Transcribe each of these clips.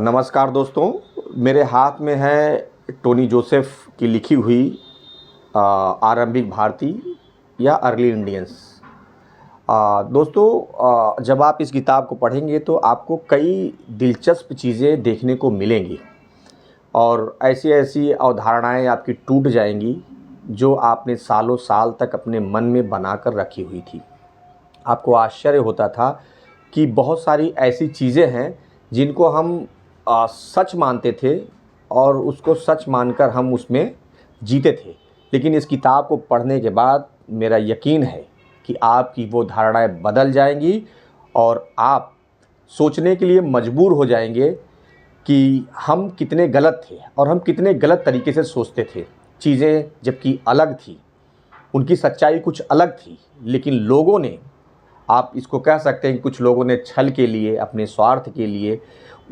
नमस्कार दोस्तों, मेरे हाथ में है टोनी जोसेफ की लिखी हुई आरंभिक भारतीय या अर्ली इंडियंस। दोस्तों, जब आप इस किताब को पढ़ेंगे तो आपको कई दिलचस्प चीज़ें देखने को मिलेंगी और ऐसी ऐसी अवधारणाएं आपकी टूट जाएंगी जो आपने सालों साल तक अपने मन में बनाकर रखी हुई थी। आपको आश्चर्य होता था कि बहुत सारी ऐसी चीज़ें हैं जिनको हम सच मानते थे और उसको सच मानकर हम उसमें जीते थे। लेकिन इस किताब को पढ़ने के बाद मेरा यकीन है कि आपकी वो धारणाएं बदल जाएंगी और आप सोचने के लिए मजबूर हो जाएंगे कि हम कितने गलत थे और हम कितने गलत तरीके से सोचते थे। चीज़ें जबकि अलग थी, उनकी सच्चाई कुछ अलग थी, लेकिन लोगों ने, आप इसको कह सकते हैं कि कुछ लोगों ने छल के लिए, अपने स्वार्थ के लिए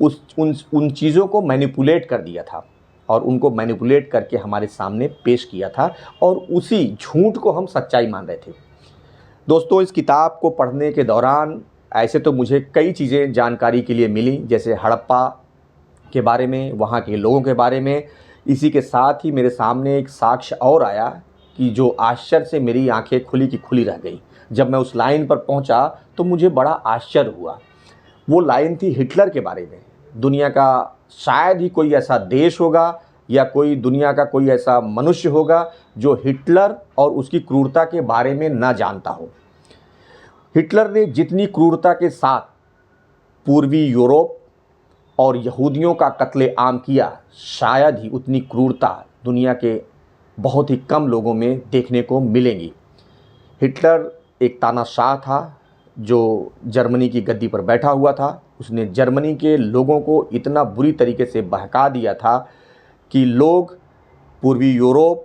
उन चीज़ों को मैनिपुलेट कर दिया था और उनको मैनिपुलेट करके हमारे सामने पेश किया था और उसी झूठ को हम सच्चाई मान रहे थे। दोस्तों, इस किताब को पढ़ने के दौरान ऐसे तो मुझे कई चीज़ें जानकारी के लिए मिली, जैसे हड़प्पा के बारे में, वहाँ के लोगों के बारे में। इसी के साथ ही मेरे सामने एक साक्ष्य और आया कि जो आश्चर्य से मेरी आंखें खुली की खुली रह गई। जब मैं उस लाइन पर पहुंचा तो मुझे बड़ा आश्चर्य हुआ। वो लाइन थी हिटलर के बारे में। दुनिया का शायद ही कोई ऐसा देश होगा या कोई दुनिया का कोई ऐसा मनुष्य होगा जो हिटलर और उसकी क्रूरता के बारे में ना जानता हो। हिटलर ने जितनी क्रूरता के साथ पूर्वी यूरोप और यहूदियों का कत्लेआम किया, शायद ही उतनी क्रूरता दुनिया के बहुत ही कम लोगों में देखने को मिलेंगी। हिटलर एक तानाशाह था जो जर्मनी की गद्दी पर बैठा हुआ था। उसने जर्मनी के लोगों को इतना बुरी तरीके से बहका दिया था कि लोग पूर्वी यूरोप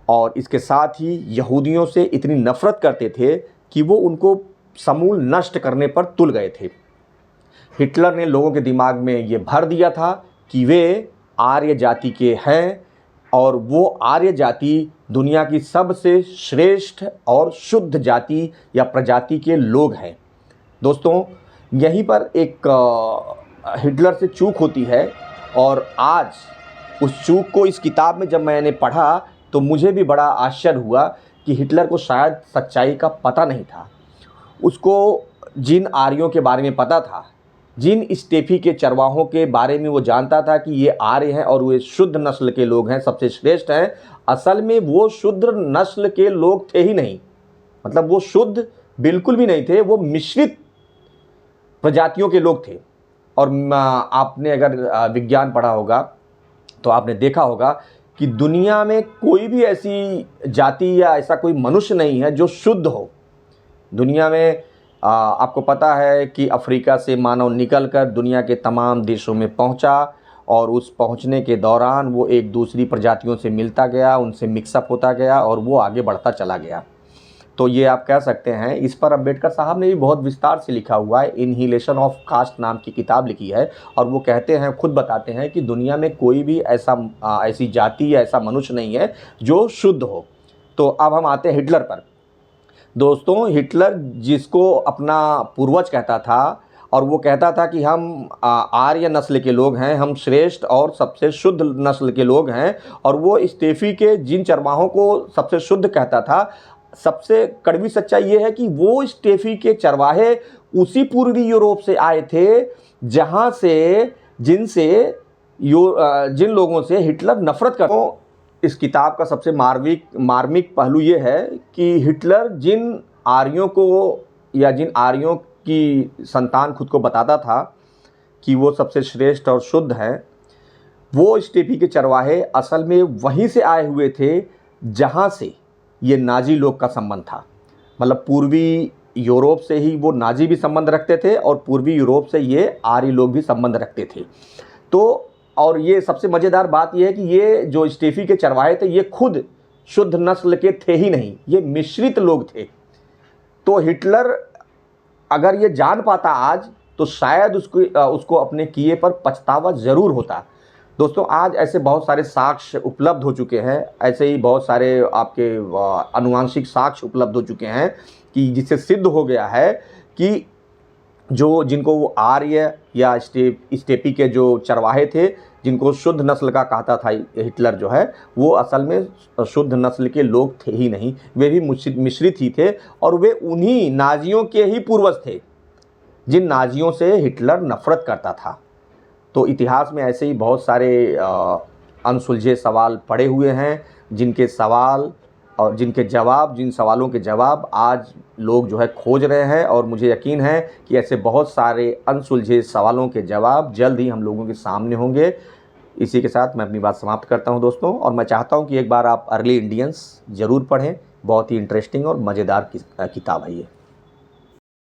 और इसके साथ ही यहूदियों से इतनी नफ़रत करते थे कि वो उनको समूल नष्ट करने पर तुल गए थे। हिटलर ने लोगों के दिमाग में ये भर दिया था कि वे आर्य जाति के हैं और वो आर्य जाति दुनिया की सबसे श्रेष्ठ और शुद्ध जाति या प्रजाति के लोग हैं। दोस्तों, यहीं पर एक हिटलर से चूक होती है और आज उस चूक को इस किताब में जब मैंने पढ़ा तो मुझे भी बड़ा आश्चर्य हुआ कि हिटलर को शायद सच्चाई का पता नहीं था। उसको जिन आर्यों के बारे में पता था, जिन स्टेफी के चरवाहों के बारे में वो जानता था कि ये आर्य हैं और वे शुद्ध नस्ल के लोग हैं, सबसे श्रेष्ठ हैं, असल में वो शुद्ध नस्ल के लोग थे ही नहीं। मतलब वो शुद्ध बिल्कुल भी नहीं थे, वो मिश्रित प्रजातियों के लोग थे। और आपने अगर विज्ञान पढ़ा होगा तो आपने देखा होगा कि दुनिया में कोई भी ऐसी जाति या ऐसा कोई मनुष्य नहीं है जो शुद्ध हो। दुनिया में आपको पता है कि अफ्रीका से मानव निकलकर दुनिया के तमाम देशों में पहुंचा और उस पहुंचने के दौरान वो एक दूसरी प्रजातियों से मिलता गया, उनसे मिक्सअप होता गया और वो आगे बढ़ता चला गया। तो ये आप कह सकते हैं, इस पर अम्बेडकर साहब ने भी बहुत विस्तार से लिखा हुआ है। इनहिलेशन ऑफ कास्ट नाम की किताब लिखी है और वो कहते हैं, खुद बताते हैं कि दुनिया में कोई भी ऐसी जाति या ऐसा मनुष्य नहीं है जो शुद्ध हो। तो अब हम आते हैं हिटलर पर। दोस्तों, हिटलर जिसको अपना पूर्वज कहता था और वो कहता था कि हम आर्य नस्ल के लोग हैं, हम श्रेष्ठ और सबसे शुद्ध नस्ल के लोग हैं, और वो स्टेफी के जिन चरवाहों को सबसे शुद्ध कहता था, सबसे कड़वी सच्चाई ये है कि वो स्टेफी के चरवाहे उसी पूर्वी यूरोप से आए थे जहाँ से जिन लोगों से हिटलर नफरत करता। इस किताब का सबसे मार्मिक पहलू ये है कि हिटलर जिन आर्यों को या जिन आर्यों की संतान खुद को बताता था कि वो सबसे श्रेष्ठ और शुद्ध हैं, वो स्टेफी के चरवाहे असल में वहीं से आए हुए थे जहाँ से ये नाजी लोग का संबंध था। मतलब पूर्वी यूरोप से ही वो नाजी भी संबंध रखते थे और पूर्वी यूरोप से ये आर्य लोग भी संबंध रखते थे। तो और ये सबसे मज़ेदार बात यह है कि ये जो स्टेफी के चरवाहे थे ये खुद शुद्ध नस्ल के थे ही नहीं, ये मिश्रित लोग थे। तो हिटलर अगर ये जान पाता आज तो शायद उसको अपने किए पर पछतावा ज़रूर होता। दोस्तों, आज ऐसे बहुत सारे साक्ष्य उपलब्ध हो चुके हैं, ऐसे ही बहुत सारे आपके आनुवांशिक साक्ष्य उपलब्ध हो चुके हैं कि जिससे सिद्ध हो गया है कि जिनको वो आर्य या स्टेपी के जो चरवाहे थे, जिनको शुद्ध नस्ल का कहता था हिटलर जो है, वो असल में शुद्ध नस्ल के लोग थे ही नहीं, वे भी मिश्रित ही थे, और वे उन्हीं नाजियों के ही पूर्वज थे जिन नाजियों से हिटलर नफरत करता था। तो इतिहास में ऐसे ही बहुत सारे अनसुलझे सवाल पड़े हुए हैं, जिनके सवाल और जिन सवालों के जवाब आज लोग जो है खोज रहे हैं, और मुझे यकीन है कि ऐसे बहुत सारे अनसुलझे सवालों के जवाब जल्द ही हम लोगों के सामने होंगे। इसी के साथ मैं अपनी बात समाप्त करता हूं दोस्तों, और मैं चाहता हूं कि एक बार आप अर्ली इंडियंस ज़रूर पढ़ें, बहुत ही इंटरेस्टिंग और मज़ेदार किताब है ये।